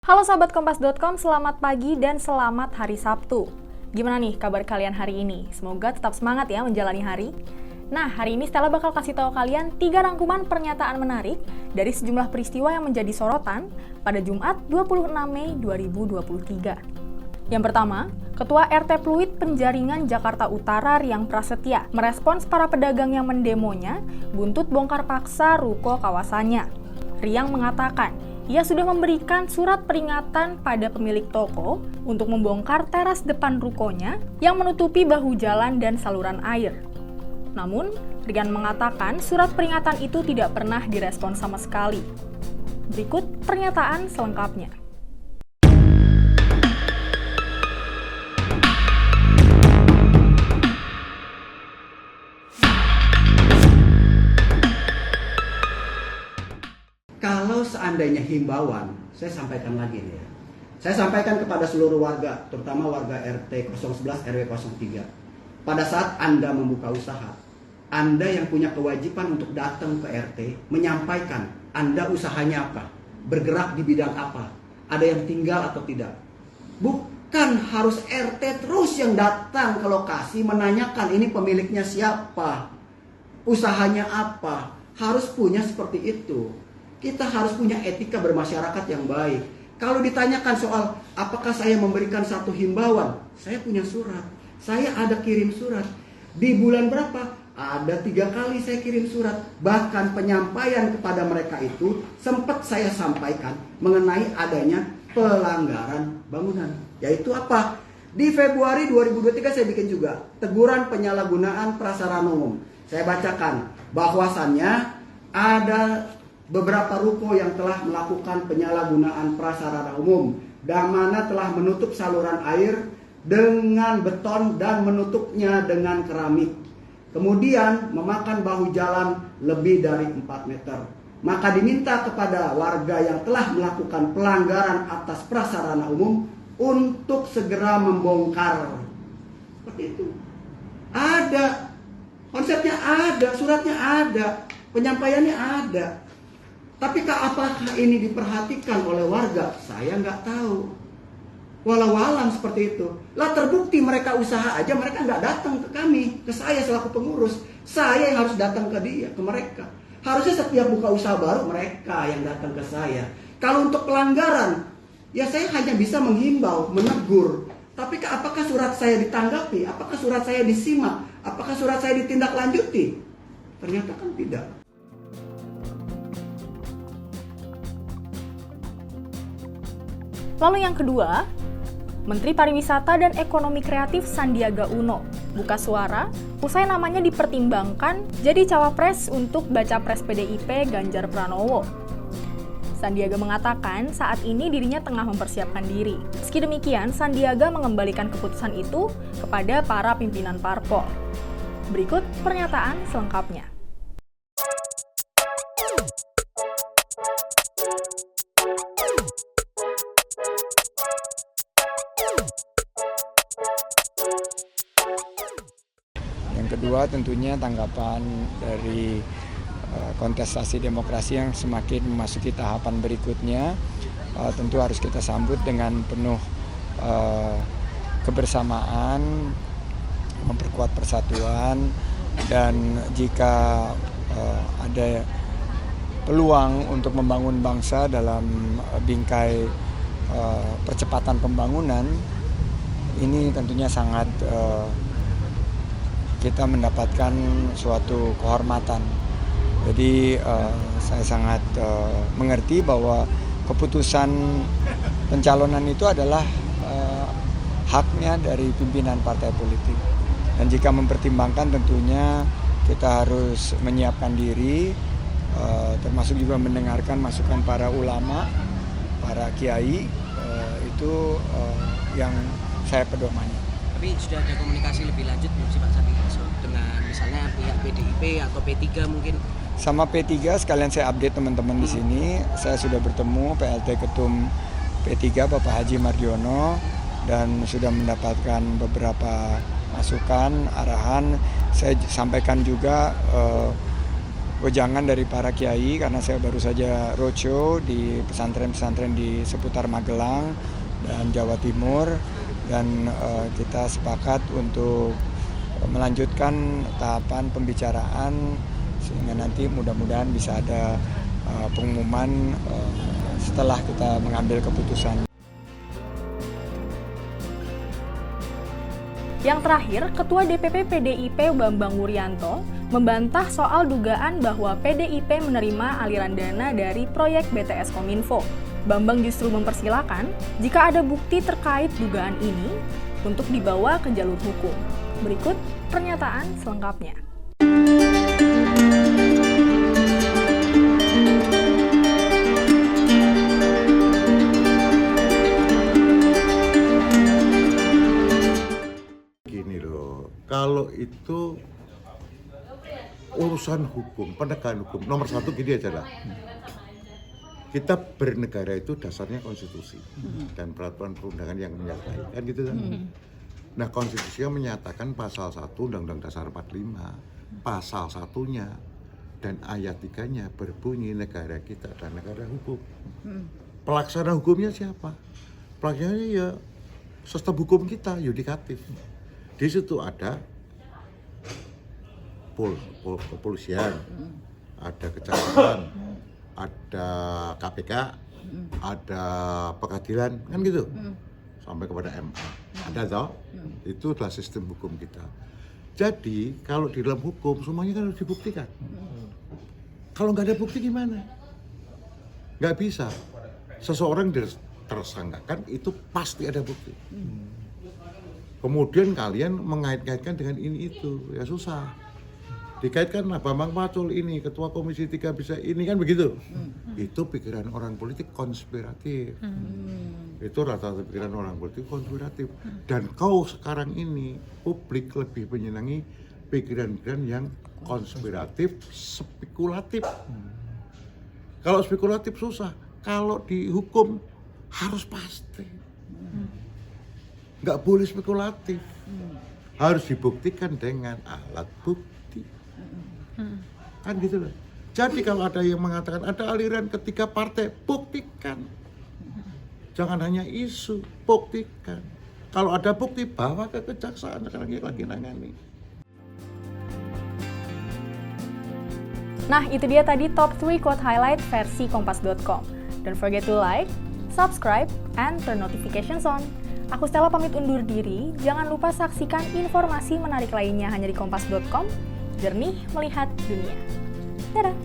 Halo sahabat Kompas.com, selamat pagi dan selamat hari Sabtu. Gimana nih kabar kalian hari ini? Semoga tetap semangat ya menjalani hari. Nah, hari ini Stella bakal kasih tahu kalian 3 rangkuman pernyataan menarik dari sejumlah peristiwa yang menjadi sorotan pada Jumat 26 Mei 2023. Yang pertama, Ketua RT Pluit Penjaringan Jakarta Utara Riang Prasetya merespons para pedagang yang mendemonya buntut bongkar paksa ruko kawasannya. Riang mengatakan, ia sudah memberikan surat peringatan pada pemilik toko untuk membongkar teras depan rukonya yang menutupi bahu jalan dan saluran air. Namun, Rian mengatakan surat peringatan itu tidak pernah direspon sama sekali. Berikut pernyataan selengkapnya. Kalau seandainya himbauan, saya sampaikan lagi nih ya. Saya sampaikan kepada seluruh warga, terutama warga RT 011 RW 03. Pada saat Anda membuka usaha, Anda yang punya kewajiban untuk datang ke RT, menyampaikan Anda usahanya apa, bergerak di bidang apa, ada yang tinggal atau tidak. Bukan harus RT terus yang datang ke lokasi menanyakan ini pemiliknya siapa, usahanya apa, harus punya seperti itu. Kita harus punya etika bermasyarakat yang baik. Kalau ditanyakan soal apakah saya memberikan satu himbauan, saya punya surat. Saya ada kirim surat. Di bulan berapa? Ada 3 kali saya kirim surat. Bahkan penyampaian kepada mereka itu sempat saya sampaikan mengenai adanya pelanggaran bangunan. Yaitu apa? Di Februari 2023 saya bikin juga teguran penyalahgunaan prasarana umum. Saya bacakan bahwasannya ada beberapa ruko yang telah melakukan penyalahgunaan prasarana umum dan mana telah menutup saluran air dengan beton dan menutupnya dengan keramik. Kemudian memakan bahu jalan lebih dari 4 meter. Maka diminta kepada warga yang telah melakukan pelanggaran atas prasarana umum untuk segera membongkar. Seperti itu. Ada. Konsepnya ada, suratnya ada, penyampaiannya ada. Tapi apakah ini diperhatikan oleh warga? Saya nggak tahu. Walau-walam seperti itu. Lah terbukti mereka usaha aja, mereka nggak datang ke kami, ke saya selaku pengurus. Saya yang harus datang ke dia, ke mereka. Harusnya setiap buka usaha baru mereka yang datang ke saya. Kalau untuk pelanggaran, ya saya hanya bisa menghimbau, menegur. Tapi apakah surat saya ditanggapi? Apakah surat saya disimak? Apakah surat saya ditindaklanjuti? Ternyata kan tidak. Lalu yang kedua, Menteri Pariwisata dan Ekonomi Kreatif Sandiaga Uno buka suara usai namanya dipertimbangkan jadi cawapres untuk Bacapres PDIP Ganjar Pranowo. Sandiaga mengatakan saat ini dirinya tengah mempersiapkan diri. Meski demikian, Sandiaga mengembalikan keputusan itu kepada para pimpinan parpol. Berikut pernyataan selengkapnya. Kedua, tentunya tanggapan dari kontestasi demokrasi yang semakin memasuki tahapan berikutnya tentu harus kita sambut dengan penuh kebersamaan, memperkuat persatuan, dan jika ada peluang untuk membangun bangsa dalam bingkai percepatan pembangunan, ini tentunya sangat kita mendapatkan suatu kehormatan. Jadi saya sangat mengerti bahwa keputusan pencalonan itu adalah haknya dari pimpinan partai politik. Dan jika mempertimbangkan tentunya kita harus menyiapkan diri, termasuk juga mendengarkan masukan para ulama, para kiai, itu yang saya pedomani. Tapi sudah ada komunikasi lebih lanjut belum sih Pak Sandi dengan misalnya pihak PDIP atau P3 mungkin? Sama P3 sekalian saya update teman-teman di sini. Saya sudah bertemu PLT Ketum P3 Bapak Haji Mardiono dan sudah mendapatkan beberapa masukan, arahan. Saya sampaikan juga wejangan dari para kiai karena saya baru saja roadshow di pesantren-pesantren di seputar Magelang dan Jawa Timur, dan kita sepakat untuk melanjutkan tahapan pembicaraan sehingga nanti mudah-mudahan bisa ada pengumuman setelah kita mengambil keputusan. Yang terakhir, Ketua DPP PDIP Bambang Wuryanto membantah soal dugaan bahwa PDIP menerima aliran dana dari proyek BTS Kominfo. Bambang justru mempersilahkan jika ada bukti terkait dugaan ini untuk dibawa ke jalur hukum. Berikut pernyataan selengkapnya. Kalau itu urusan hukum, penegakan hukum, nomor satu gini aja lah. Kita bernegara itu dasarnya konstitusi dan peraturan perundangan yang menyertai, kan gitu kan. Nah, konstitusinya menyatakan pasal 1 Undang-Undang Dasar 45, pasal 1-nya dan ayat 3-nya berbunyi negara kita dan negara hukum. Pelaksana hukumnya siapa? Pelaksananya ya sistem hukum kita, yudikatif. Di situ ada kepolisian, ada kejaksaan, ada KPK, ada pengadilan, kan gitu, sampai kepada MA. Ada toh? Itu adalah sistem hukum kita. Jadi kalau di dalam hukum semuanya kan harus dibuktikan. Kalau nggak ada bukti gimana? Nggak bisa. Seseorang tersangkakan itu pasti ada bukti. Kemudian kalian mengait-ngaitkan dengan ini itu, ya susah. Dikaitkan lah Bambang Pacul ini, Ketua Komisi 3 bisa ini, kan begitu. Itu pikiran orang politik konspiratif. Itu rata-rata pikiran orang politik konspiratif. Dan kau sekarang ini, publik lebih menyenangi pikiran-pikiran yang konspiratif, spekulatif. Kalau spekulatif susah, kalau dihukum harus pasti. Nggak boleh spekulatif, harus dibuktikan dengan alat bukti, kan gitu loh. Jadi kalau ada yang mengatakan ada aliran ketiga partai, buktikan, jangan hanya isu, buktikan. Kalau ada bukti, bawa ke kejaksaan, sekarang lagi nangani. Nah, itu dia tadi top 3 quote highlight versi kompas.com. Don't forget to like, subscribe, and turn notifications on. Aku Stella pamit undur diri, jangan lupa saksikan informasi menarik lainnya hanya di kompas.com, jernih melihat dunia. Dadah!